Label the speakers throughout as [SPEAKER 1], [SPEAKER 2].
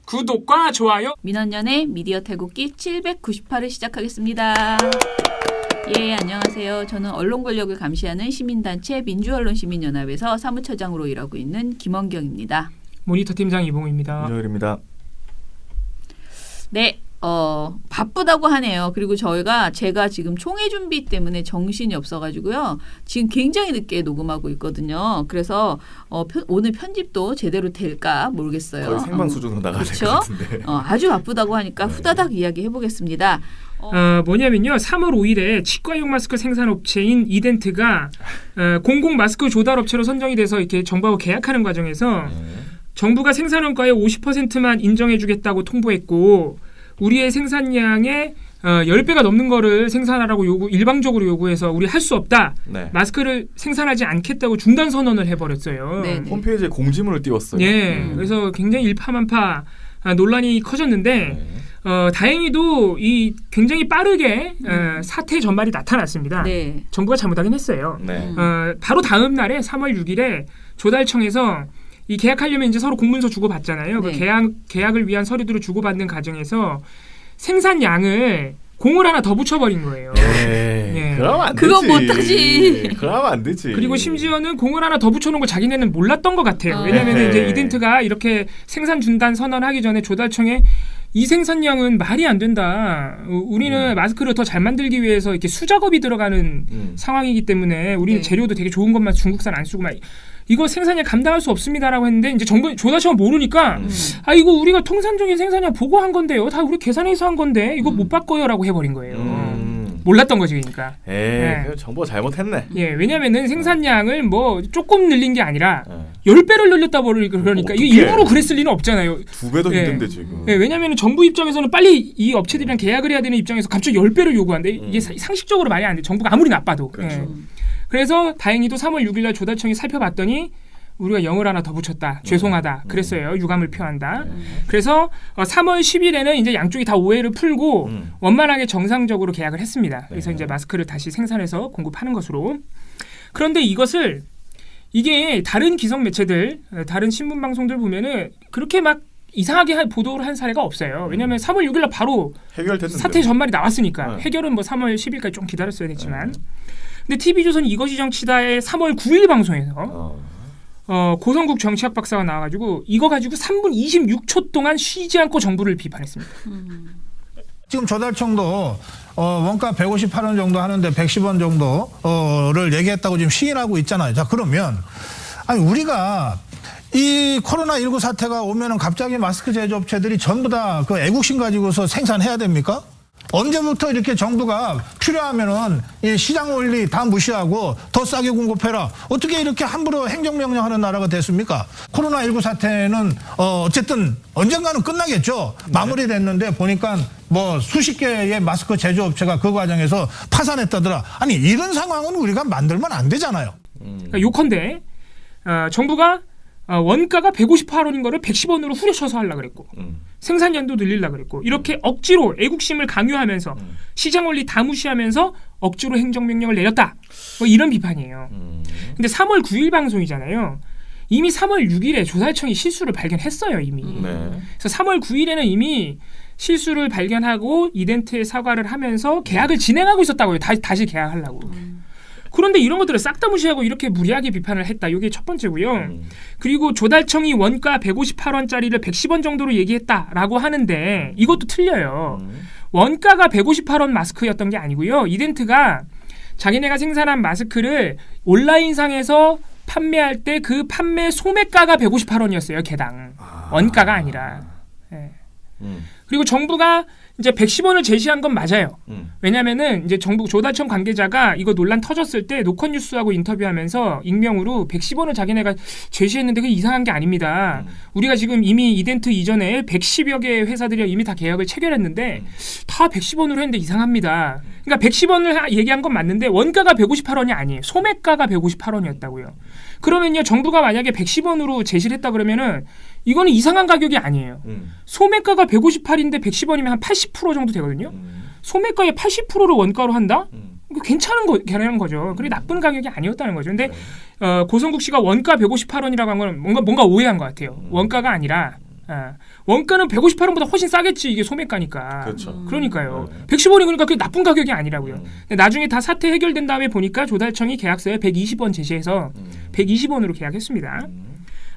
[SPEAKER 1] 구독과 좋아요.
[SPEAKER 2] 민원연의 미디어 탈곡기 798을 시작하겠습니다. 예, 안녕하세요. 저는 언론 권력을 감시하는 시민단체 민주언론시민연합에서 사무처장으로 일하고 있는 김원경입니다.
[SPEAKER 1] 모니터 팀장 이봉우입니다.
[SPEAKER 3] 윤여일입니다.
[SPEAKER 2] 네, 바쁘다고 하네요. 그리고 제가 지금 총회 준비 때문에 정신이 없어가지고요. 지금 굉장히 늦게 녹음하고 있거든요. 그래서 오늘 편집도 제대로 될까 모르겠어요.
[SPEAKER 3] 거의 생방 수준으로 나가야 될 것 같은데.
[SPEAKER 2] 아주 바쁘다고 하니까 후다닥 이야기해 보겠습니다.
[SPEAKER 1] 뭐냐면요. 3월 5일에 치과용 마스크 생산업체인 이덴트가 공공 마스크 조달업체로 선정이 돼서 이렇게 정부하고 계약하는 과정에서 정부가 생산원가의 50%만 인정해주겠다고 통보했고 우리의 생산량의 10배가 넘는 거를 생산하라고 일방적으로 요구해서 우리 할 수 없다. 네. 마스크를 생산하지 않겠다고 중단 선언을 해버렸어요.
[SPEAKER 2] 네네.
[SPEAKER 3] 홈페이지에 공지문을 띄웠어요.
[SPEAKER 1] 예, 그래서 굉장히 일파만파 논란이 커졌는데 다행히도 이 굉장히 빠르게 사태 전말이 나타났습니다.
[SPEAKER 2] 네.
[SPEAKER 1] 정부가 잘못하긴 했어요.
[SPEAKER 3] 네.
[SPEAKER 1] 바로 다음 날에 3월 6일에 조달청에서 이 계약하려면 이제 서로 공문서 주고받잖아요.
[SPEAKER 2] 네.
[SPEAKER 1] 그 계약을 위한 서류들을 주고받는 과정에서 생산량을 공을 하나 더 붙여버린 거예요.
[SPEAKER 3] 예. 그러면 안 되지.
[SPEAKER 2] 그건 못하지.
[SPEAKER 3] 그러면 안 되지.
[SPEAKER 1] 그리고 심지어는 공을 하나 더 붙여놓은 걸 자기네는 몰랐던 것 같아요. 왜냐하면 이제 이덴트가 이렇게 생산 중단 선언하기 전에 조달청에 이 생산량은 말이 안 된다. 우리는 마스크를 더 잘 만들기 위해서 이렇게 수작업이 들어가는 상황이기 때문에 우리는 재료도 되게 좋은 것만 중국산 안 쓰고 막 이거 생산량 감당할 수 없습니다라고 했는데 이제 정부 조달청은 모르니까 이거 우리가 통상적인 생산량 보고한 건데요. 다 우리 계산해서 한 건데 이거 못 바꿔요라고 해버린 거예요. 몰랐던 거지 그러니까.
[SPEAKER 3] 정부가 잘못했네.
[SPEAKER 1] 예, 왜냐면은 생산량을 뭐 조금 늘린 게 아니라 10배를 늘렸다 그러니까 이게 일부러 그랬을 리는 없잖아요.
[SPEAKER 3] 2배 더 힘든데 지금.
[SPEAKER 1] 예, 왜냐면은 정부 입장에서는 빨리 이 업체들이랑 계약을 해야 되는 입장에서 갑자기 10배를 요구하는데 이게 상식적으로 말이 안 돼. 정부가 아무리 나빠도.
[SPEAKER 3] 그렇죠.
[SPEAKER 1] 예. 그래서 다행히도 3월 6일 날 조달청이 살펴봤더니 우리가 0을 하나 더 붙였다. 죄송하다. 그랬어요. 유감을 표한다. 그래서 3월 10일에는 이제 양쪽이 다 오해를 풀고 원만하게 정상적으로 계약을 했습니다. 그래서 이제 마스크를 다시 생산해서 공급하는 것으로. 그런데 이게 다른 기성 매체들, 다른 신문 방송들 보면은 그렇게 막 이상하게 보도를 한 사례가 없어요. 왜냐하면 3월 6일 날 바로
[SPEAKER 3] 해결됐는데.
[SPEAKER 1] 사태 전말이 나왔으니까. 해결은 뭐 3월 10일까지 좀 기다렸어야 됐지만. 근데 TV조선 이것이 정치다의 3월 9일 방송에서 고성국 정치학 박사가 나와가지고 이거 가지고 3분 26초 동안 쉬지 않고 정부를 비판했습니다.
[SPEAKER 4] 지금 조달청도 원가 158원 정도 하는데 110원 정도를 얘기했다고 지금 시인하고 있잖아요. 자, 그러면 우리가 이 코로나19 사태가 오면은 갑자기 마스크 제조업체들이 전부 다 그 애국심 가지고서 생산해야 됩니까? 언제부터 이렇게 정부가 필요하면은 이 시장 원리 다 무시하고 더 싸게 공급해라. 어떻게 이렇게 함부로 행정명령하는 나라가 됐습니까? 코로나19 사태는 어쨌든 언젠가는 끝나겠죠. 마무리됐는데 보니까 뭐 수십 개의 마스크 제조업체가 그 과정에서 파산했다더라. 아니 이런 상황은 우리가 만들면 안 되잖아요.
[SPEAKER 1] 그러니까 요컨대 정부가 원가가 158원인 거를 110원으로 후려쳐서 하려고 그랬고 생산량도 늘리려고 그랬고 이렇게 억지로 애국심을 강요하면서 시장 원리 다 무시하면서 억지로 행정명령을 내렸다. 뭐 이런 비판이에요. 근데 3월 9일 방송이잖아요. 이미 3월 6일에 조달청이 실수를 발견했어요. 이미. 그래서 3월 9일에는 이미 실수를 발견하고 이덴트에 사과를 하면서 계약을 진행하고 있었다고요. 다시 계약하려고. 그런데 이런 것들을 싹 다 무시하고 이렇게 무리하게 비판을 했다. 이게 첫 번째고요. 그리고 조달청이 원가 158원짜리를 110원 정도로 얘기했다라고 하는데 이것도 틀려요. 원가가 158원 마스크였던 게 아니고요. 이덴트가 자기네가 생산한 마스크를 온라인상에서 판매할 때 그 판매 소매가가 158원이었어요. 개당. 원가가 아니라. 네. 그리고 정부가 이제 110원을 제시한 건 맞아요. 왜냐면은 이제 정부 조달청 관계자가 이거 논란 터졌을 때 노컷뉴스하고 인터뷰하면서 익명으로 110원을 자기네가 제시했는데 그게 이상한 게 아닙니다. 우리가 지금 이미 이덴트 이전에 110여 개의 회사들이 이미 다 계약을 체결했는데 다 110원으로 했는데 이상합니다. 그러니까 110원을 얘기한 건 맞는데 원가가 158원이 아니에요. 소매가가 158원이었다고요. 그러면요 정부가 만약에 110원으로 제시를 했다 그러면은 이거는 이상한 가격이 아니에요. 소매가가 158인데 110원이면 한 80% 정도 되거든요. 소매가의 80%를 원가로 한다? 괜찮은 거죠. 그게 나쁜 가격이 아니었다는 거죠. 근데 고성국 씨가 원가 158원이라고 한 건 뭔가 오해한 것 같아요. 원가가 아니라 원가는 158원보다 훨씬 싸겠지. 이게 소매가니까.
[SPEAKER 3] 그렇죠.
[SPEAKER 1] 그러니까요. 110원이 그러니까 그게 나쁜 가격이 아니라고요. 근데 나중에 다 사태 해결된 다음에 보니까 조달청이 계약서에 120원 제시해서 120원으로 계약했습니다.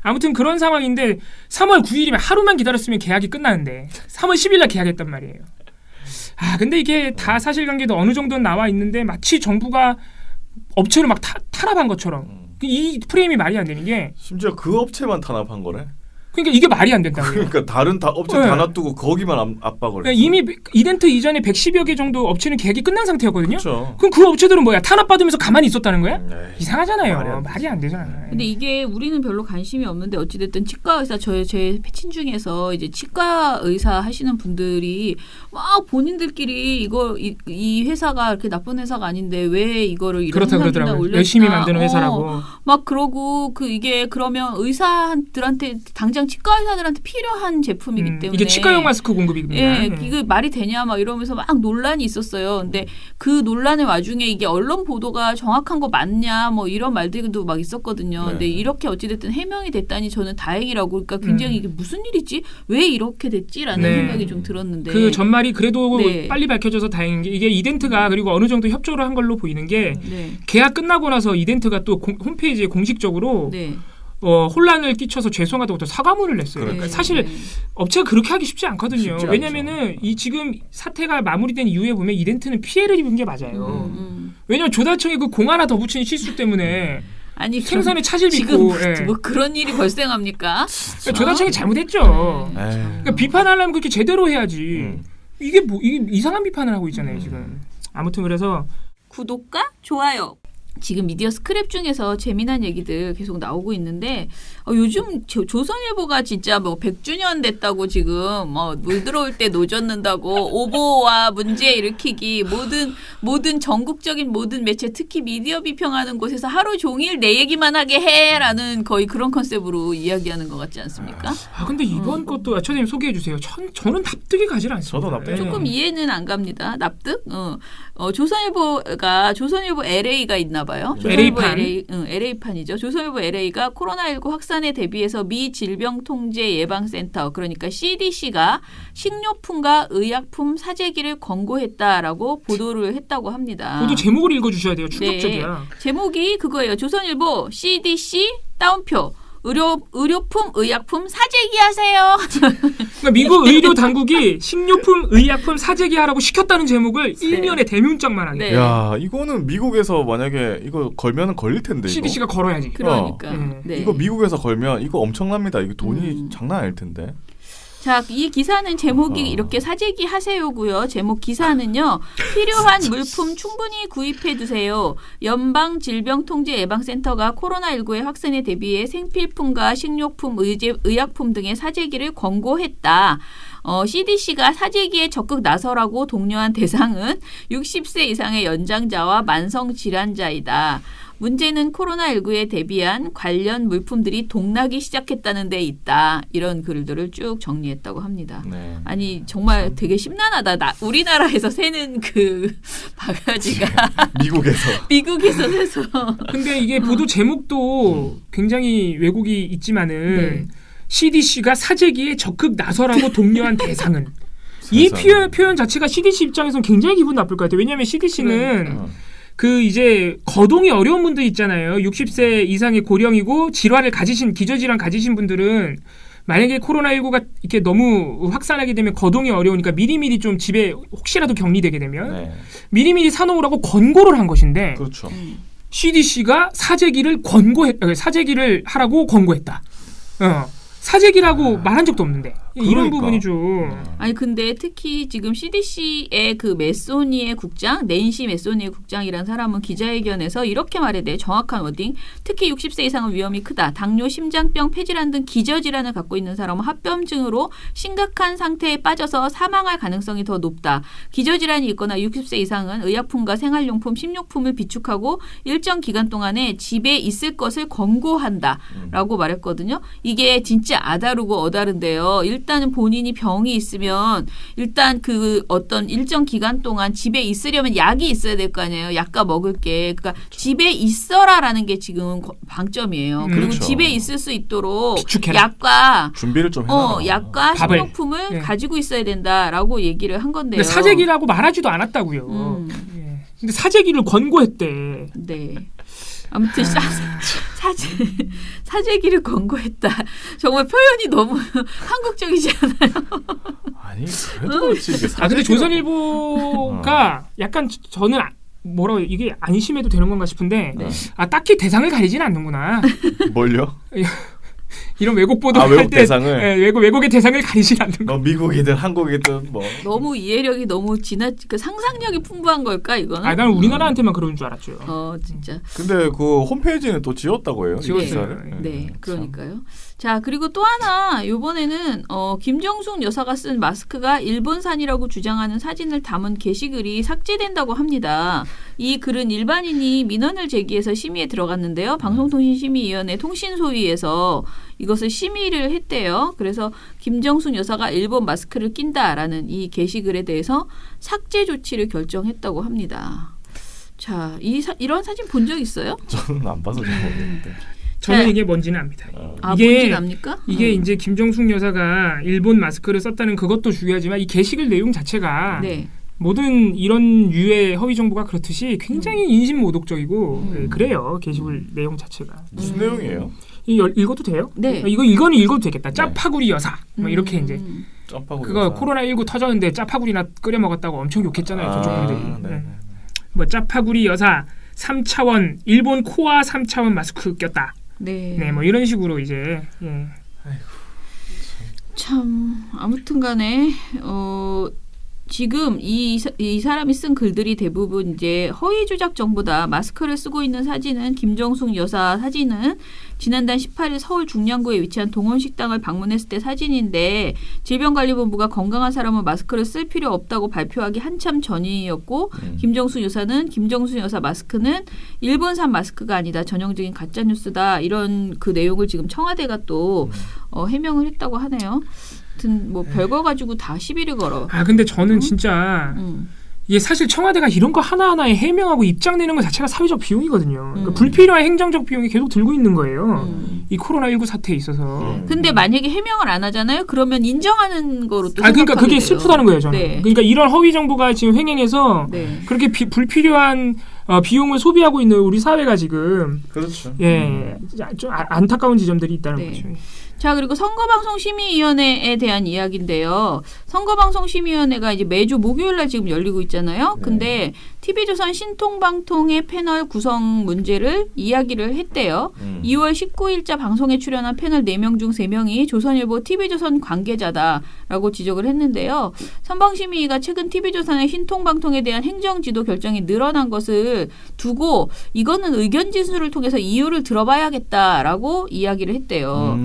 [SPEAKER 1] 아무튼 그런 상황인데 3월 9일이면 하루만 기다렸으면 계약이 끝나는데 3월 10일 날 계약했단 말이에요. 근데 이게 다 사실관계도 어느 정도는 나와 있는데 마치 정부가 업체를 막 탄압한 것처럼 이 프레임이 말이 안 되는 게
[SPEAKER 3] 심지어 그 업체만 탄압한 거래.
[SPEAKER 1] 그러니까 이게 말이 안 된다고요.
[SPEAKER 3] 그러니까 다른 업체 다 놔두고 거기만 압박을 했어.
[SPEAKER 1] 이미 이덴트 이전에 110여 개 정도 업체는 계약이 끝난 상태였거든요.
[SPEAKER 3] 그렇죠.
[SPEAKER 1] 그럼 그 업체들은 뭐야? 탄압받으면서 가만히 있었다는 거야?
[SPEAKER 3] 에이,
[SPEAKER 1] 이상하잖아요. 말이 안 되잖아요.
[SPEAKER 2] 근데 이게 우리는 별로 관심이 없는데 어찌됐든 치과 의사 제 패친 중에서 이제 치과 의사 하시는 분들이 막 본인들끼리 이 회사가 이렇게 나쁜 회사가 아닌데 왜 이거를 이런
[SPEAKER 1] 그렇다
[SPEAKER 2] 생산비나
[SPEAKER 1] 그러더라고요.
[SPEAKER 2] 올렸나?
[SPEAKER 1] 열심히 만드는 회사라고.
[SPEAKER 2] 막 그러고 이게 그러면 의사들한테 당장 치과 의사들한테 필요한 제품이기 때문에
[SPEAKER 1] 이게 치과용 마스크 공급입니다.
[SPEAKER 2] 예, 이거 말이 되냐 막 이러면서 막 논란이 있었어요. 근데 그 논란의 와중에 이게 언론 보도가 정확한 거 맞냐 뭐 이런 말들도 막 있었거든요.
[SPEAKER 3] 네.
[SPEAKER 2] 근데 이렇게 어찌됐든 해명이 됐다니 저는 다행이라고. 그러니까 굉장히 이게 무슨 일이지? 왜 이렇게 됐지라는
[SPEAKER 1] 네.
[SPEAKER 2] 생각이 좀 들었는데.
[SPEAKER 1] 그 전말이 그래도
[SPEAKER 2] 네.
[SPEAKER 1] 빨리 밝혀져서 다행인 게 이게 이덴트가 그리고 어느 정도 협조를 한 걸로 보이는 게
[SPEAKER 2] 네.
[SPEAKER 1] 계약 끝나고 나서 이덴트가 또 홈페이지에 공식적으로
[SPEAKER 2] 네.
[SPEAKER 1] 혼란을 끼쳐서 죄송하다고 또 사과문을 냈어요.
[SPEAKER 3] 네.
[SPEAKER 1] 그러니까 사실 업체가 그렇게 하기 쉽지 않거든요.
[SPEAKER 3] 쉽지 않죠.
[SPEAKER 1] 왜냐면은 이 지금 사태가 마무리된 이후에 보면 이덴트는 피해를 입은 게 맞아요. 왜냐면 조달청이 그 공 하나 더 붙이는 실수 때문에
[SPEAKER 2] 아니
[SPEAKER 1] 생선에 차질
[SPEAKER 2] 지금
[SPEAKER 1] 빚고
[SPEAKER 2] 뭐 그런 일이 발생합니까?
[SPEAKER 1] 그러니까 조달청이 잘못했죠.
[SPEAKER 3] 에이.
[SPEAKER 1] 그러니까 비판하려면 그렇게 제대로 해야지. 이게 이상한 비판을 하고 있잖아요 지금. 아무튼 그래서
[SPEAKER 2] 구독과 좋아요. 지금 미디어 스크랩 중에서 재미난 얘기들 계속 나오고 있는데 요즘 조선일보가 진짜 뭐 100주년 됐다고 지금 물 들어올 때 노젓는다고 오보와 문제 일으키기 모든 전국적인 모든 매체 특히 미디어 비평하는 곳에서 하루 종일 내 얘기만 하게 해라는 거의 그런 컨셉으로 이야기하는 것 같지 않습니까?
[SPEAKER 1] 근데 이번 것도 처장님 소개해 주세요. 저는 납득이 가질 않습니다.
[SPEAKER 3] 저도 납득이
[SPEAKER 2] 조금 이해는 안 갑니다. 납득? 조선일보 LA가 있나 봐요.
[SPEAKER 1] LA판.
[SPEAKER 2] LA판이죠. 조선일보 LA가 코로나19 확산에 대비해서 미 질병통제예방센터 그러니까 CDC가 식료품과 의약품 사재기를 권고했다라고 보도를 했다고 합니다.
[SPEAKER 1] 보도 제목을 읽어주셔야 돼요. 충격적이야.
[SPEAKER 2] 네. 제목이 그거예요. 조선일보 CDC 따옴표 의료품, 의약품 사재기 하세요.
[SPEAKER 1] 그러니까 미국 의료 당국이 식료품, 의약품 사재기 하라고 시켰다는 제목을 일면에 대문짝만 하게.
[SPEAKER 2] 네.
[SPEAKER 3] 야, 이거는 미국에서 만약에 이거 걸면은 걸릴 텐데.
[SPEAKER 1] CDC가 걸어야지.
[SPEAKER 2] 그러니까.
[SPEAKER 1] 네.
[SPEAKER 3] 이거 미국에서 걸면 이거 엄청납니다. 이거 돈이 장난 아닐 텐데.
[SPEAKER 2] 자, 이 기사는 제목이 이렇게 사재기 하세요고요. 제목 기사는요. 필요한 물품 충분히 구입해 두세요. 연방질병통제예방센터가 코로나19의 확산에 대비해 생필품과 식료품, 의약품 등의 사재기를 권고했다. CDC가 사재기에 적극 나서라고 독려한 대상은 60세 이상의 연장자와 만성질환자이다. 문제는 코로나19에 대비한 관련 물품들이 동나기 시작했다는 데 있다. 이런 글들을 쭉 정리했다고 합니다.
[SPEAKER 3] 네.
[SPEAKER 2] 아니 정말 되게 심란하다. 우리나라에서 새는 그 바가지가 미국에서 새서.
[SPEAKER 1] 근데 이게 보도 제목도 굉장히 왜곡이 있지만은
[SPEAKER 2] 네.
[SPEAKER 1] CDC가 사재기에 적극 나서라고 독려한 대상은 이 표현 자체가 CDC 입장에서는 굉장히 기분 나쁠 것 같아요. 왜냐하면 CDC는 그 이제 거동이 어려운 분들 있잖아요. 60세 이상의 고령이고 기저질환 가지신 분들은 만약에 코로나19가 이렇게 너무 확산하게 되면 거동이 어려우니까 미리미리 좀 집에 혹시라도 격리되게 되면 미리미리 사놓으라고 권고를 한 것인데
[SPEAKER 3] 그렇죠.
[SPEAKER 1] CDC가 사재기를 하라고 권고했다. 사재기라고 말한 적도 없는데 이런 부분이 좀
[SPEAKER 2] 아니 근데 특히 지금 CDC의 그 메소니의 국장 낸시 메소니의 국장이라는 사람은 기자회견에서 이렇게 말해대. 정확한 워딩. 특히 60세 이상은 위험이 크다. 당뇨, 심장병, 폐질환 등 기저질환을 갖고 있는 사람은 합병증으로 심각한 상태에 빠져서 사망할 가능성이 더 높다. 기저질환이 있거나 60세 이상은 의약품과 생활용품, 식료품을 비축하고 일정 기간 동안에 집에 있을 것을 권고한다 라고 말했거든요. 이게 진짜 아다르고 어다른데요. 일단은 본인이 병이 있으면 일단 그 어떤 일정 기간 동안 집에 있으려면 약이 있어야 될 거 아니에요. 약과 먹을 게. 그러니까 집에 있어라라는 게 지금 방점이에요. 그리고
[SPEAKER 3] 그렇죠.
[SPEAKER 2] 집에 있을 수 있도록
[SPEAKER 1] 비축해라.
[SPEAKER 2] 약과
[SPEAKER 3] 준비를 좀 해놔라.
[SPEAKER 2] 약과
[SPEAKER 1] 밥을.
[SPEAKER 2] 식료품을
[SPEAKER 1] 예.
[SPEAKER 2] 가지고 있어야 된다라고 얘기를 한 건데요.
[SPEAKER 1] 근데 사재기라고 말하지도 않았다고요. 예. 근데 사재기를 권고했대.
[SPEAKER 2] 네. 아무튼 사재기를 권고했다. 정말 표현이 너무 한국적이지 않아요?
[SPEAKER 3] 아니 그래도 그렇지 이게
[SPEAKER 1] 근데
[SPEAKER 3] 사재기라고-
[SPEAKER 1] 조선일보가 약간 저는 뭐라고 이게 안심해도 되는 건가 싶은데
[SPEAKER 2] 네.
[SPEAKER 1] 딱히 대상을 가리지는 않는구나.
[SPEAKER 3] 뭘요?
[SPEAKER 1] 이런 왜곡 보도를
[SPEAKER 3] 외국
[SPEAKER 1] 할 때
[SPEAKER 3] 대상을?
[SPEAKER 1] 외국의 대상을 가리지 않는 거.
[SPEAKER 3] 뭐 미국이든 한국이든 뭐
[SPEAKER 2] 너무 이해력이 너무 그 상상력이 풍부한 걸까 이거는?
[SPEAKER 1] 난 우리나라한테만 그러는 줄 알았죠.
[SPEAKER 2] 진짜.
[SPEAKER 3] 근데 그 홈페이지는 또 지웠다고 해요. 이
[SPEAKER 1] 지웠어요.
[SPEAKER 3] 기사를.
[SPEAKER 2] 네, 그러니까요. 자, 그리고 또 하나 이번에는 김정숙 여사가 쓴 마스크가 일본산이라고 주장하는 사진을 담은 게시글이 삭제된다고 합니다. 이 글은 일반인이 민원을 제기해서 심의에 들어갔는데요. 방송통신심의위원회 통신소위에서 이것을 심의를 했대요. 그래서 김정숙 여사가 일본 마스크를 낀다라는 이 게시글에 대해서 삭제 조치를 결정했다고 합니다. 자, 이런 사진 본 적 있어요?
[SPEAKER 3] 저는 안 봐서 잘 모르겠는데.
[SPEAKER 1] 저는
[SPEAKER 2] 네.
[SPEAKER 1] 이게 뭔지는 압니다.
[SPEAKER 2] 뭔지
[SPEAKER 1] 이게
[SPEAKER 2] 압니까?
[SPEAKER 1] 이게 이제 김정숙 여사가 일본 마스크를 썼다는 그것도 중요하지만 이 게시글 내용 자체가
[SPEAKER 2] 네.
[SPEAKER 1] 모든 이런 유의 허위 정보가 그렇듯이 굉장히 인신모독적이고 그래요. 게시글 내용 자체가.
[SPEAKER 3] 무슨 내용이에요?
[SPEAKER 1] 읽어도 돼요?
[SPEAKER 2] 네.
[SPEAKER 1] 이거는 읽어도 되겠다. 짜파구리 여사. 뭐 이렇게 이제
[SPEAKER 3] 점프하고
[SPEAKER 1] 그거 코로나19 터졌는데 짜파구리나 끓여 먹었다고 엄청 욕했잖아요. 저쪽 분들이.
[SPEAKER 3] 네.
[SPEAKER 1] 뭐 짜파구리 여사 3차원 일본 코아 3차원 마스크 꼈다.
[SPEAKER 2] 네.
[SPEAKER 1] 네, 뭐 이런 식으로 이제
[SPEAKER 2] 참 아무튼간에 지금 이 사람이 쓴 글들이 대부분 이제 허위 조작 정보다. 마스크를 쓰고 있는 사진은 김정숙 여사 사진은 지난달 18일 서울 중량구에 위치한 동원식당을 방문했을 때 사진인데 질병관리본부가 건강한 사람은 마스크를 쓸 필요 없다고 발표하기 한참 전이었고 김정숙 여사는 김정숙 여사 마스크는 일본산 마스크가 아니다. 전형적인 가짜 뉴스다. 이런 그 내용을 지금 청와대가 또 해명을 했다고 하네요. 하여튼 뭐 별거 가지고 다 시비를 걸어.
[SPEAKER 1] 근데 저는 진짜 이게 사실 청와대가 이런 거 하나하나에 해명하고 입장 내는 것 자체가 사회적 비용이거든요. 그러니까 불필요한 행정적 비용이 계속 들고 있는 거예요. 이 코로나19 사태에 있어서.
[SPEAKER 2] 근데 만약에 해명을 안 하잖아요. 그러면 인정하는 거로 또
[SPEAKER 1] 그러니까
[SPEAKER 2] 생각하게
[SPEAKER 1] 그게
[SPEAKER 2] 돼요.
[SPEAKER 1] 슬프다는 거예요, 저는.
[SPEAKER 2] 네.
[SPEAKER 1] 그러니까 이런 허위 정보가 지금 횡행해서
[SPEAKER 2] 네.
[SPEAKER 1] 그렇게 비용을 비용을 소비하고 있는 우리 사회가 지금
[SPEAKER 3] 그렇죠.
[SPEAKER 1] 좀 안타까운 지점들이 있다는
[SPEAKER 2] 네.
[SPEAKER 1] 거죠.
[SPEAKER 2] 자, 그리고 선거방송심의위원회에 대한 이야기인데요. 선거방송심의위원회가 이제 매주 목요일날 지금 열리고 있잖아요.
[SPEAKER 3] 네.
[SPEAKER 2] 근데 TV조선 신통방통의 패널 구성 문제를 이야기를 했대요. 2월 19일자 방송에 출연한 패널 4명 중 3명이 조선일보 TV조선 관계자다라고 지적을 했는데요. 선방심의위가 최근 TV조선의 신통방통에 대한 행정지도 결정이 늘어난 것을 두고 이거는 의견 진술을 통해서 이유를 들어봐야겠다라고 이야기를 했대요.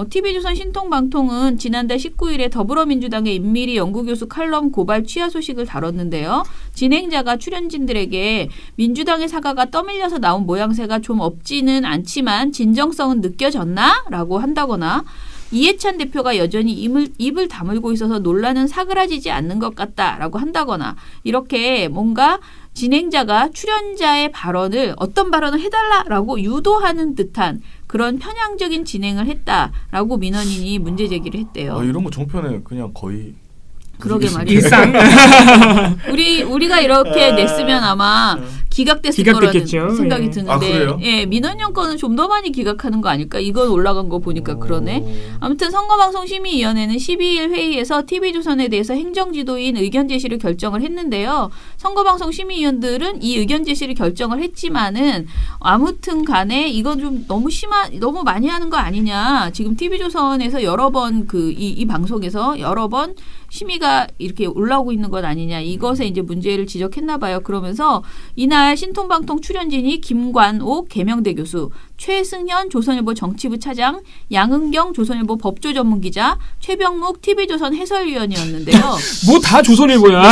[SPEAKER 2] TV조선 신통방통은 지난달 19일에 더불어민주당의 임미리 연구교수 칼럼 고발 취하 소식을 다뤘는데요. 진행자가 출연진들에게 민주당의 사과가 떠밀려서 나온 모양새가 좀 없지는 않지만 진정성은 느껴졌나? 라고 한다거나 이해찬 대표가 여전히 입을 다물고 있어서 논란은 사그라지지 않는 것 같다라고 한다거나 이렇게 뭔가 진행자가 출연자의 발언을 어떤 발언을 해달라라고 유도하는 듯한 그런 편향적인 진행을 했다라고 민원인이 문제 제기를 했대요.
[SPEAKER 3] 이런 거 종편에 그냥 거의
[SPEAKER 2] 그러게 말이에요.
[SPEAKER 1] 일상
[SPEAKER 2] 우리가 이렇게 냈으면 아마 기각됐을
[SPEAKER 1] 기각됐겠죠.
[SPEAKER 2] 거라는 생각이
[SPEAKER 1] 예.
[SPEAKER 2] 드는데
[SPEAKER 3] 그래요?
[SPEAKER 2] 민원연 건은 좀 더 많이 기각하는 거 아닐까? 이건 올라간 거 보니까 그러네. 아무튼 선거방송심의위원회는 12일 회의에서 TV조선에 대해서 행정지도인 의견 제시를 결정을 했는데요. 선거방송심의위원들은 이 의견 제시를 결정을 했지만은 아무튼 간에 이건 좀 너무 많이 하는 거 아니냐. 지금 TV조선에서 여러 번 이 방송에서 여러 번 심의가 이렇게 올라오고 있는 것 아니냐. 이것에 이제 문제를 지적했나 봐요. 그러면서 이날 신통방통 출연진이 김관옥 계명대 교수, 최승현 조선일보 정치부 차장, 양은경 조선일보 법조 전문기자, 최병묵 TV조선 해설위원이었는데요.
[SPEAKER 1] 뭐 다 조선일보야.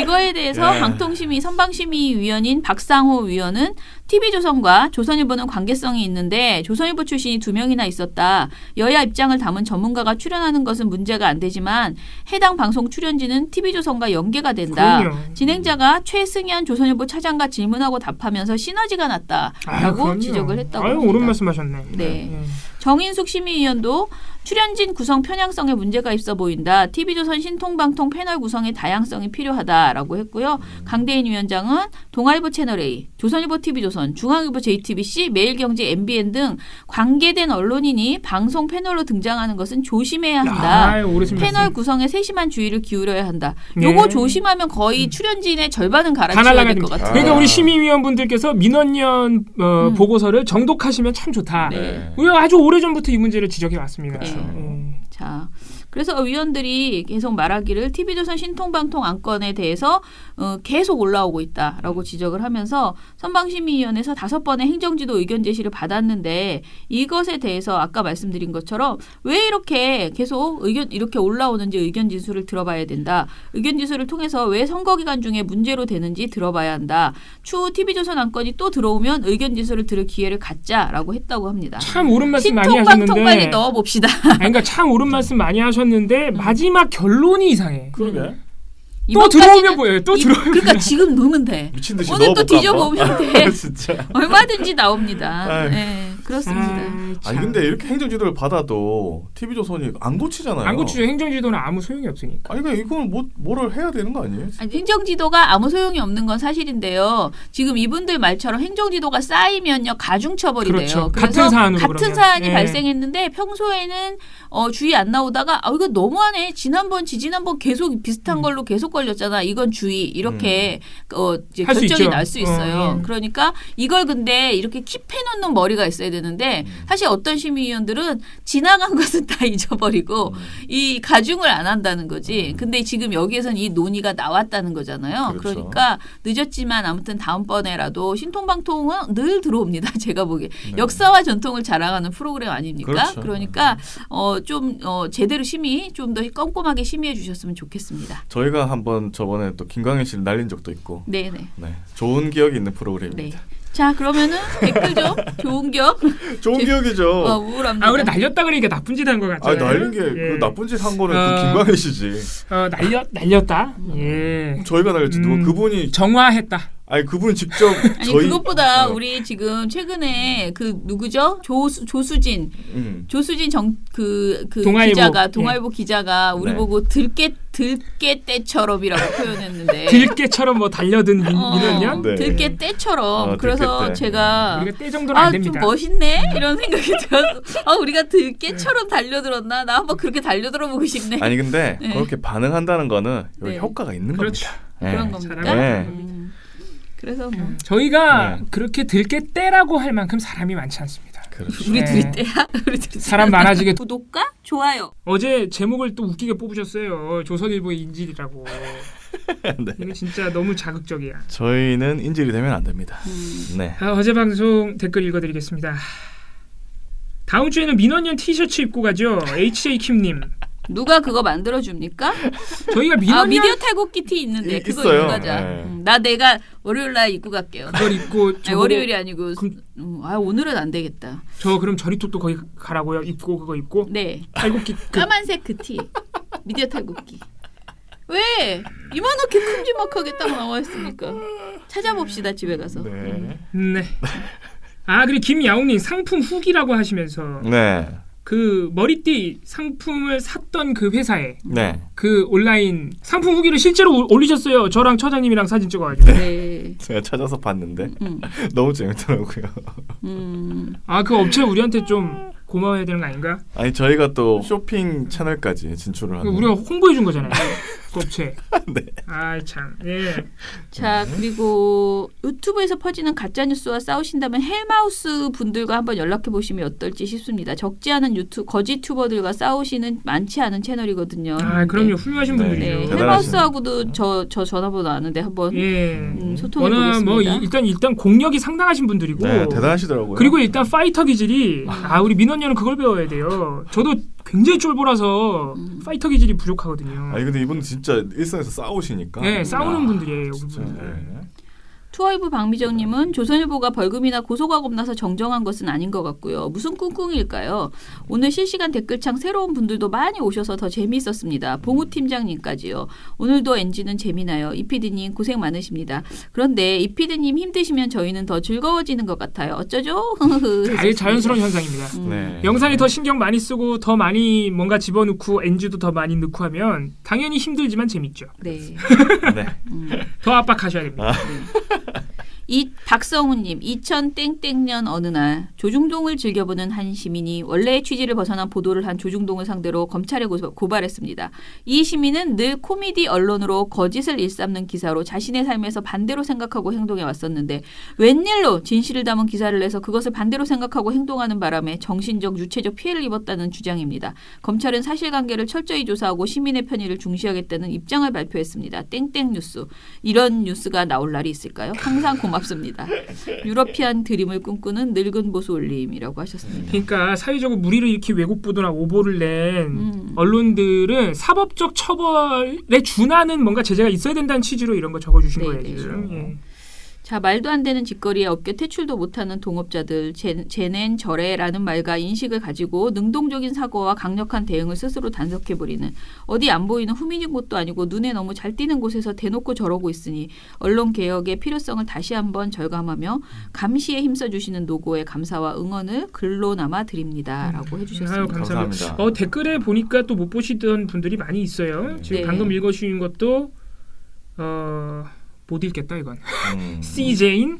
[SPEAKER 2] 이거에 대해서 방통심의 선방심의위원인 박상호 위원은 TV조선과 조선일보는 관계성이 있는데 조선일보 출신이 2명이나 있었다. 여야 입장을 담은 전문가가 출연하는 것은 문제가 안 되지만 해당 방송 출연진은 TV조선과 연계가 된다.
[SPEAKER 1] 그럼요.
[SPEAKER 2] 진행자가 최승현 조선일보 차장과 질문하고 답하면서 시너지가 났다라고
[SPEAKER 1] 그럼요.
[SPEAKER 2] 지적을 했다고
[SPEAKER 1] 아유,
[SPEAKER 2] 합니다.
[SPEAKER 1] 옳은 말씀하셨네.
[SPEAKER 2] 네. 정인숙 심의위원도 출연진 구성 편향성에 문제가 있어 보인다. TV조선 신통방통 패널 구성의 다양성이 필요하다라고 했고요. 강대인 위원장은 동아일보 채널A, 조선일보 TV조선, 중앙일보 JTBC, 매일경제 MBN 등 관계된 언론인이 방송 패널로 등장하는 것은 조심해야 한다.
[SPEAKER 1] 아유, 옳으신
[SPEAKER 2] 패널
[SPEAKER 1] 말씀.
[SPEAKER 2] 구성에 세심한 주의를 기울여야 한다.
[SPEAKER 1] 네.
[SPEAKER 2] 요거 조심하면 거의 출연진의 절반은
[SPEAKER 1] 다
[SPEAKER 2] 갈아치워야
[SPEAKER 1] 날라가야
[SPEAKER 2] 될 것
[SPEAKER 1] 됩니다.
[SPEAKER 2] 같아요.
[SPEAKER 1] 그러니까 우리 심의위원분들께서 민원연 보고서를 정독하시면 참 좋다.
[SPEAKER 2] 네.
[SPEAKER 1] 우리가 아주 오래전부터 이 문제를 지적해 왔습니다.
[SPEAKER 2] 그렇죠.
[SPEAKER 1] 네.
[SPEAKER 2] 자, 그래서 위원들이 계속 말하기를 TV조선 신통방통 안건에 대해서 계속 올라오고 있다라고 지적을 하면서 선방심의위원회에서 5번의 행정지도 의견 제시를 받았는데 이것에 대해서 아까 말씀드린 것처럼 왜 이렇게 계속 이렇게 올라오는지 의견 지수를 들어봐야 된다. 의견 지수를 통해서 왜 선거 기간 중에 문제로 되는지 들어봐야 한다. 추후 TV조선 안건이 또 들어오면 의견 지수를 들을 기회를 갖자라고 했다고 합니다.
[SPEAKER 1] 참 옳은 말씀 많이
[SPEAKER 2] 신통방통 빨리
[SPEAKER 1] 하셨는데.
[SPEAKER 2] 넣어봅시다.
[SPEAKER 1] 그러니까 참 옳은 말씀 많이 하셨는데 마지막 결론이 이상해.
[SPEAKER 3] 그러게.
[SPEAKER 1] 또 들어오면 뭐예요? 또 들어오면
[SPEAKER 2] 그러니까 지금 넣으면 돼.
[SPEAKER 3] 미친 듯이
[SPEAKER 2] 오늘 또
[SPEAKER 3] 넣어볼까
[SPEAKER 2] 뒤져보면
[SPEAKER 3] 한번?
[SPEAKER 2] 돼.
[SPEAKER 3] 진짜.
[SPEAKER 2] 얼마든지 나옵니다.
[SPEAKER 3] 아유.
[SPEAKER 2] 네, 그렇습니다.
[SPEAKER 3] 아니 근데 이렇게 행정지도를 받아도 TV조선이 안 고치잖아요.
[SPEAKER 1] 안 고치죠. 행정지도는 아무 소용이 없으니까.
[SPEAKER 3] 아니 그러니까 이건 뭐를 해야 되는 거 아니에요?
[SPEAKER 2] 아니, 행정지도가 아무 소용이 없는 건 사실인데요. 지금 이분들 말처럼 행정지도가 쌓이면요 가중처벌이
[SPEAKER 1] 그렇죠.
[SPEAKER 2] 돼요.
[SPEAKER 1] 같은 사안으로
[SPEAKER 2] 같은
[SPEAKER 1] 그러면.
[SPEAKER 2] 사안이
[SPEAKER 1] 네.
[SPEAKER 2] 발생했는데 평소에는 주의 안 나오다가 이거 너무하네. 지난번 계속 비슷한 걸로 계속 걸렸잖아. 이건 주의 이렇게 이제
[SPEAKER 1] 할수
[SPEAKER 2] 결정이
[SPEAKER 1] 있죠.
[SPEAKER 2] 날 수 있어요.
[SPEAKER 1] 예.
[SPEAKER 2] 그러니까 이걸 근데 이렇게 킵해놓는 머리가 있어야 되는데 사실 어떤 심의위원들은 지나간 것은 다 잊어버리고 이 가중을 안 한다는 거지. 근데 지금 여기에서는 이 논의가 나왔다는 거잖아요.
[SPEAKER 3] 그렇죠.
[SPEAKER 2] 그러니까 늦었지만 아무튼 다음번에라도 신통방통은 늘 들어옵니다. 제가 보기에 역사와 전통을 자랑하는 프로그램 아닙니까?
[SPEAKER 3] 그렇죠.
[SPEAKER 2] 그러니까 좀 제대로 심의 좀 더 꼼꼼하게 심의해 주셨으면 좋겠습니다.
[SPEAKER 3] 저희가 한번 저번에 또 김광현 씨를 날린 적도 있고.
[SPEAKER 2] 네네.
[SPEAKER 3] 네, 좋은 기억이 있는
[SPEAKER 2] 네.
[SPEAKER 3] 프로그램입니다.
[SPEAKER 2] 자 그러면은 댓글 좀 좋은 기억.
[SPEAKER 3] 좋은 기억이죠.
[SPEAKER 2] 우울합니다.
[SPEAKER 1] 아, 그래 날렸다 그러니까 나쁜 짓 한 것 같죠.
[SPEAKER 3] 아 날린 게
[SPEAKER 1] 예.
[SPEAKER 3] 그 나쁜 짓 한 거는
[SPEAKER 1] 어.
[SPEAKER 3] 그 김광현 씨지.
[SPEAKER 1] 날렸다. 예.
[SPEAKER 3] 저희가 날렸지. 누가 그분이
[SPEAKER 1] 정화했다.
[SPEAKER 3] 아니 그분 직접
[SPEAKER 2] 아니
[SPEAKER 3] 저희
[SPEAKER 2] 그것보다
[SPEAKER 3] 어.
[SPEAKER 2] 우리 지금 최근에 그 누구죠? 조수진 그
[SPEAKER 1] 동아일보.
[SPEAKER 2] 기자가 동아일보 기자가 우리
[SPEAKER 3] 네.
[SPEAKER 2] 보고 들깨 때처럼이라고 표현했는데
[SPEAKER 1] 들깨처럼 뭐 달려든 민원연.
[SPEAKER 3] 네.
[SPEAKER 2] 들깨 때처럼 그래서
[SPEAKER 3] 들깨 때.
[SPEAKER 2] 제가
[SPEAKER 1] 우리가 때 정도는 안
[SPEAKER 2] 좀
[SPEAKER 1] 됩니다.
[SPEAKER 2] 멋있네 이런 생각이 들어서 우리가 들깨처럼 달려들었나 나 한번 그렇게 달려들어보고 싶네.
[SPEAKER 3] 아니 근데
[SPEAKER 2] 네.
[SPEAKER 3] 그렇게 반응한다는 거는
[SPEAKER 2] 네.
[SPEAKER 3] 효과가 있는
[SPEAKER 1] 그렇죠.
[SPEAKER 3] 겁니다.
[SPEAKER 2] 그런
[SPEAKER 3] 네.
[SPEAKER 2] 겁니까?
[SPEAKER 3] 네.
[SPEAKER 2] 그래서 뭐
[SPEAKER 1] 저희가
[SPEAKER 3] 네.
[SPEAKER 1] 그렇게 들깨 때라고 할 만큼 사람이 많지 않습니다.
[SPEAKER 3] 그렇죠.
[SPEAKER 2] 우리 둘이
[SPEAKER 1] 네.
[SPEAKER 2] 때야. 우리 둘이
[SPEAKER 1] 사람 많아지게.
[SPEAKER 2] 구독과 좋아요.
[SPEAKER 1] 어제 제목을 또 웃기게 뽑으셨어요. 조선일보의 인질이라고.
[SPEAKER 3] 네.
[SPEAKER 1] 이거 진짜 너무 자극적이야.
[SPEAKER 3] 저희는 인질이 되면 안 됩니다. 네.
[SPEAKER 1] 어제 방송 댓글 읽어드리겠습니다. 다음 주에는 민원연 티셔츠 입고 가죠. HJ킴님.
[SPEAKER 2] 누가 그거 만들어 줍니까?
[SPEAKER 1] 저희가 민원연
[SPEAKER 2] 미디어 탈곡기 티 있는데 그거
[SPEAKER 3] 있어요.
[SPEAKER 2] 입고 가자.
[SPEAKER 3] 네.
[SPEAKER 2] 내가 월요일 날 입고 갈게요.
[SPEAKER 1] 그걸 입고
[SPEAKER 2] 아니, 월요일이 아니고
[SPEAKER 1] 그-
[SPEAKER 2] 오늘은 안 되겠다.
[SPEAKER 1] 저 그럼 저리톱도 거기 가라고요. 입고 그거 입고
[SPEAKER 2] 네.
[SPEAKER 1] 탈곡기
[SPEAKER 2] 까만색 그 티. 미디어 탈곡기. 왜? 이만하게 큼지막하게 딱 나와 있으니까. 찾아봅시다 집에 가서.
[SPEAKER 3] 네.
[SPEAKER 1] 네. 아 그리고 김야옹님 상품 후기라고 하시면서
[SPEAKER 3] 네.
[SPEAKER 1] 그 머리띠 상품을 샀던 그 회사에
[SPEAKER 3] 네.
[SPEAKER 1] 그 온라인 상품 후기를 실제로 올리셨어요. 저랑 처장님이랑 사진 찍어가지고.
[SPEAKER 2] 네.
[SPEAKER 3] 제가 찾아서 봤는데
[SPEAKER 2] 음.
[SPEAKER 3] 너무 재밌더라고요.
[SPEAKER 1] 아 그 업체 우리한테 좀 고마워야 되는 거 아닌가?
[SPEAKER 3] 아니 저희가 또 쇼핑 채널까지 진출을 하는.
[SPEAKER 1] 우리가 홍보해 준 거잖아요. 그 업체.
[SPEAKER 3] 네.
[SPEAKER 1] 아이 참. 예.
[SPEAKER 2] 자 그리고 유튜브에서 퍼지는 가짜 뉴스와 싸우신다면 헬마우스 분들과 한번 연락해 보시면 어떨지 싶습니다. 적지 않은 거짓 튜버들과 싸우시는 많지 않은 채널이거든요.
[SPEAKER 1] 아 그럼요. 훌륭하신
[SPEAKER 3] 네.
[SPEAKER 1] 분들이죠.
[SPEAKER 2] 네,
[SPEAKER 3] 대단하시네.
[SPEAKER 2] 헬마우스하고도 저 전화번호 아는데 한번
[SPEAKER 1] 예.
[SPEAKER 2] 소통해
[SPEAKER 1] 워낙
[SPEAKER 2] 보겠습니다.
[SPEAKER 1] 뭐 일단 공력이 상당하신 분들이고.
[SPEAKER 3] 네, 대단하시더라고요.
[SPEAKER 1] 그리고 일단 파이터 기질이 우리 민원연은 그걸 배워야 돼요. 저도 굉장히 쫄보라서 파이터 기질이 부족하거든요.
[SPEAKER 3] 아니 근데 이분은 진짜 일선에서 싸우시니까.
[SPEAKER 1] 네, 싸우는 분들이에요.
[SPEAKER 3] 진짜.
[SPEAKER 1] 그분들.
[SPEAKER 3] 네.
[SPEAKER 2] 투어이브 박미정님은 조선일보가 벌금이나 고소가 겁나서 정정한 것은 아닌 것 같고요. 무슨 꿍꿍일까요? 오늘 실시간 댓글창 새로운 분들도 많이 오셔서 더 재미있었습니다. 봉우 팀장님까지요. 오늘도 NG는 재미나요. 이피디님 고생 많으십니다. 그런데 이피디님 힘드시면 저희는 더 즐거워지는 것 같아요. 어쩌죠?
[SPEAKER 1] 아예 자연스러운 현상입니다.
[SPEAKER 3] 네.
[SPEAKER 1] 영상이 더 신경 많이 쓰고 더 많이 뭔가 집어넣고 NG도 더 많이 넣고 하면 당연히 힘들지만 재밌죠.
[SPEAKER 2] 네.
[SPEAKER 3] 네.
[SPEAKER 1] 더 압박하셔야 됩니다.
[SPEAKER 2] 이 박성우님 2000땡땡년 어느 날 조중동을 즐겨보는 한 시민이 원래의 취지를 벗어난 보도를 한 조중동을 상대로 검찰에 고발했습니다. 이 시민은 늘 코미디 언론으로 거짓을 일삼는 기사로 자신의 삶에서 반대로 생각하고 행동해 왔었는데 웬일로 진실을 담은 기사를 내서 그것을 반대로 생각하고 행동하는 바람에 정신적 유체적 피해를 입었다는 주장입니다. 검찰은 사실관계를 철저히 조사하고 시민의 편의를 중시하겠다는 입장을 발표했습니다. 땡땡뉴스. 이런 뉴스가 나올 날이 있을까요? 항상 고맙습니다. 유러피안 드림을 꿈꾸는 늙은 보수 올림이라고 하셨습니다.
[SPEAKER 1] 그러니까 사회적으로 무리를 일으키 왜곡 보도나 오보를 낸 언론들은 사법적 처벌에 준하는 뭔가 제재가 있어야 된다는 취지로 이런 거 적어주신 거예요. 지금. 예.
[SPEAKER 2] 자, 말도 안 되는 짓거리에 업계 퇴출도 못하는 동업자들 쟤넨 저래라는 말과 인식을 가지고 능동적인 사고와 강력한 대응을 스스로 단속해버리는 어디 안 보이는 후미진 곳도 아니고 눈에 너무 잘 띄는 곳에서 대놓고 저러고 있으니 언론 개혁의 필요성을 다시 한번 절감하며 감시에 힘써주시는 노고에 감사와 응원을 글로 남아 드립니다라고 해주셨습니다.
[SPEAKER 1] 아유, 감사합니다. 댓글에 보니까 또 못 보시던 분들이 많이 있어요. 지금
[SPEAKER 2] 네.
[SPEAKER 1] 방금 읽어주신 것도 못 읽겠다 이건. CJ인?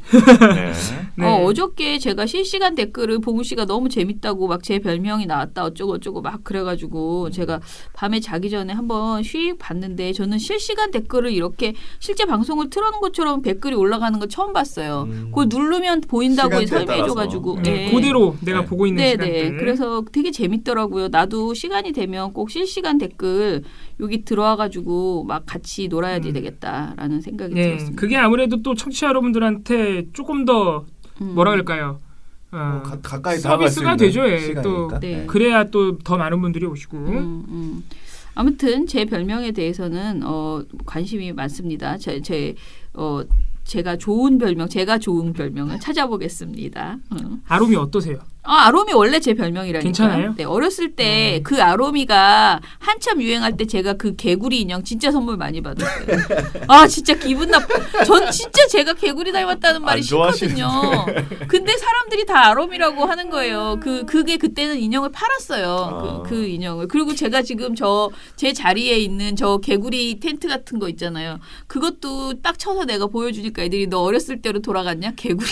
[SPEAKER 3] 네.
[SPEAKER 1] 네.
[SPEAKER 2] 어저께 제가 실시간 댓글을 봉우 씨가 너무 재밌다고 막 제 별명이 나왔다 어쩌고 막 그래가지고 제가 밤에 자기 전에 한번 휙 봤는데 저는 실시간 댓글을 이렇게 실제 방송을 틀어놓은 것처럼 댓글이 올라가는 거 처음 봤어요. 그걸 누르면 보인다고
[SPEAKER 3] 시간대에
[SPEAKER 2] 설명해줘가지고.
[SPEAKER 3] 따라서.
[SPEAKER 2] 네.
[SPEAKER 1] 그대로 내가
[SPEAKER 3] 네.
[SPEAKER 1] 보고 있는 시간대.
[SPEAKER 2] 네네. 그래서 되게 재밌더라고요. 나도 시간이 되면 꼭 실시간 댓글 여기 들어와가지고 막 같이 놀아야지 되겠다라는 생각이
[SPEAKER 1] 네,
[SPEAKER 2] 들었습니다.
[SPEAKER 1] 그게 아무래도 또 청취자 여러분들한테 조금 더 뭐라 그럴까요?
[SPEAKER 3] 가까이 다가갈 수
[SPEAKER 1] 서비스가
[SPEAKER 3] 있는
[SPEAKER 1] 되죠. 예.
[SPEAKER 3] 시간이니까.
[SPEAKER 1] 또
[SPEAKER 2] 네.
[SPEAKER 1] 그래야 또 더 많은 분들이 오시고.
[SPEAKER 2] 아무튼 제 별명에 대해서는 관심이 많습니다. 제가 좋은 별명을 찾아보겠습니다.
[SPEAKER 1] 아롬이 어떠세요?
[SPEAKER 2] 아롬이 원래 제 별명이라니까요.
[SPEAKER 1] 괜찮아요?
[SPEAKER 2] 네, 어렸을 때 그 아롬이가 한참 유행할 때 제가 그 개구리 인형 진짜 선물 많이 받았어요. 아 진짜 기분 나빠. 전 진짜 제가 개구리 닮았다는 말이
[SPEAKER 3] 안
[SPEAKER 2] 싫거든요. 근데 사람들이 다 아롬이라고 하는 거예요. 그게 그때는 인형을 팔았어요. 그 인형을. 그리고 제가 지금 제 자리에 있는 저 개구리 텐트 같은 거 있잖아요. 그것도 딱 쳐서 내가 보여주니까 애들이 너 어렸을 때로 돌아갔냐? 개구리.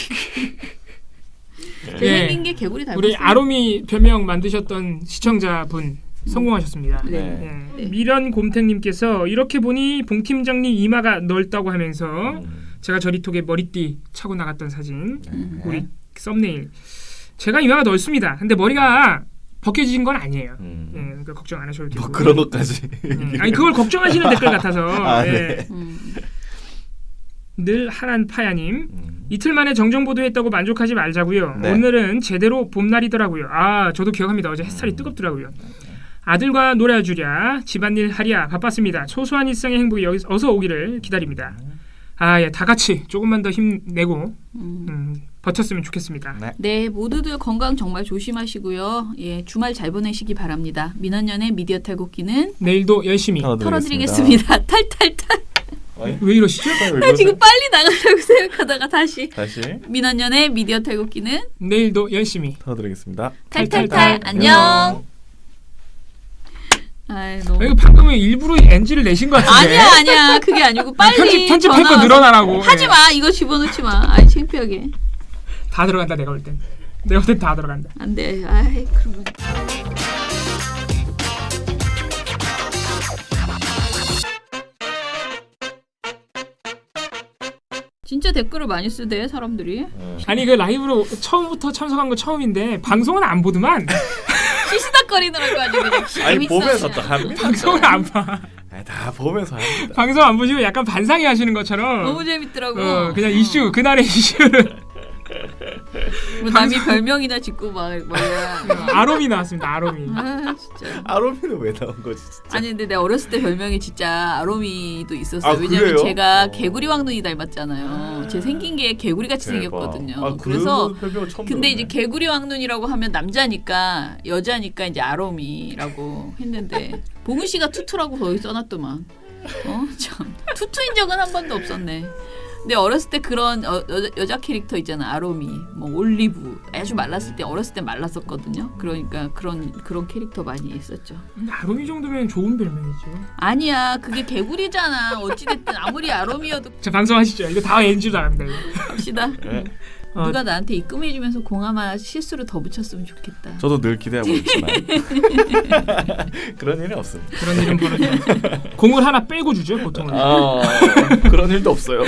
[SPEAKER 2] 생긴 게 개구리 닮았어요.
[SPEAKER 1] 우리 아롬이 별명 만드셨던 시청자분 성공하셨습니다.
[SPEAKER 2] 네.
[SPEAKER 1] 네. 미련 곰탱님께서 이렇게 보니 봉 팀장님 이마가 넓다고 하면서 제가 저리톡에 머리띠 차고 나갔던 사진 우리 썸네일 제가 이마가 넓습니다. 근데 머리가 벗겨지신 건 아니에요. 예, 그러니까 걱정 안 하셔도 되고.
[SPEAKER 3] 뭐 그런 것까지.
[SPEAKER 1] 아니 그걸 걱정하시는 댓글 같아서.
[SPEAKER 3] 네.
[SPEAKER 1] 늘 하란 파야님 이틀 만에 정정 보도했다고 만족하지 말자고요.
[SPEAKER 3] 네.
[SPEAKER 1] 오늘은 제대로 봄날이더라고요. 저도 기억합니다. 어제 햇살이 뜨겁더라고요. 아들과 놀아주랴 집안일 하랴 바빴습니다. 소소한 일상의 행복이 여기 어서 오기를 기다립니다. 예, 다 같이 조금만 더 힘내고 버텼으면 좋겠습니다.
[SPEAKER 2] 네, 모두들 건강 정말 조심하시고요. 예, 주말 잘 보내시기 바랍니다. 민원연의 미디어 탈곡기는
[SPEAKER 1] 내일도 열심히
[SPEAKER 2] 털어드리겠습니다. 탈탈탈.
[SPEAKER 1] 왜 이러시죠?
[SPEAKER 2] 나 지금 빨리 나가려고 생각하다가 다시 민원연의 미디어 탈곡기는
[SPEAKER 1] 내일도 열심히
[SPEAKER 3] 털어드리겠습니다.
[SPEAKER 2] 탈탈탈. 안녕. 너무...
[SPEAKER 1] 이거 방금 일부러 NG를 내신 것 같은데.
[SPEAKER 2] 아니야. 그게 아니고 빨리
[SPEAKER 1] 편집할 거 늘어나라고.
[SPEAKER 2] 하지 마. 이거 집어넣지 마. 아이 창피하게.
[SPEAKER 1] 다 들어간다 내가 볼 땐. 내가 볼 땐 다 들어간다.
[SPEAKER 2] 안 돼. 아이 그러면. 진짜 댓글을 많이 쓰대 사람들이.
[SPEAKER 1] 아니 그 라이브로 처음부터 참석한 거 처음인데 방송은 안 보더만.
[SPEAKER 2] 시시닥거리느라고 아주 그냥.
[SPEAKER 3] 아니 보면서 또 합니다.
[SPEAKER 1] 방송을 안 봐.
[SPEAKER 3] 다 보면서 합니다.
[SPEAKER 1] 방송 안 보시고 약간 반상회 하시는 것처럼.
[SPEAKER 2] 너무 재밌더라고.
[SPEAKER 1] 그냥 이슈 그날의 이슈를.
[SPEAKER 2] 뭐 남이 별명이나 짓고 막 뭐야.
[SPEAKER 1] 아롬이 나왔습니다. 아롬이.
[SPEAKER 2] 아 진짜.
[SPEAKER 3] 아롬이는 왜 나온 거지 진짜?
[SPEAKER 2] 아니 근데 내가 어렸을 때 별명이 진짜 아롬이도 있었어요.
[SPEAKER 3] 아,
[SPEAKER 2] 왜냐면
[SPEAKER 3] 그래요?
[SPEAKER 2] 제가 개구리 왕눈이 닮았잖아요. 제 생긴 게 개구리 같이
[SPEAKER 3] 대박.
[SPEAKER 2] 생겼거든요.
[SPEAKER 3] 아,
[SPEAKER 2] 그래서
[SPEAKER 3] 별명을 처음
[SPEAKER 2] 근데 이제
[SPEAKER 3] 들었네.
[SPEAKER 2] 개구리 왕눈이라고 하면 남자니까 여자니까 이제 아롬이라고 했는데 봉은 씨가 투투라고 거기 써놨더만. 참 투투인 적은 한 번도 없었네. 근데 어렸을 때 그런 여자 캐릭터 있잖아. 아롬이, 뭐 올리브. 아주 말랐을 때 어렸을 때 말랐었거든요. 그러니까 그런 캐릭터 많이 있었죠.
[SPEAKER 1] 근데 아롬이 정도면 좋은 별명이죠.
[SPEAKER 2] 아니야, 그게 개구리잖아. 어찌됐든 아무리 아롬이어도
[SPEAKER 1] 자, 방송하시죠. 이거 다 NG도 안 돼요.
[SPEAKER 2] 합시다.
[SPEAKER 3] 네.
[SPEAKER 2] 누가 나한테 입금해주면서 공하마 실수로 더 붙였으면 좋겠다.
[SPEAKER 3] 저도 늘 기대하고 있지만 그런 일은 없습니다.
[SPEAKER 1] 그런 일은 벌어지죠. 공을 하나 빼고 주죠, 보통은.
[SPEAKER 3] 그런 일도 없어요.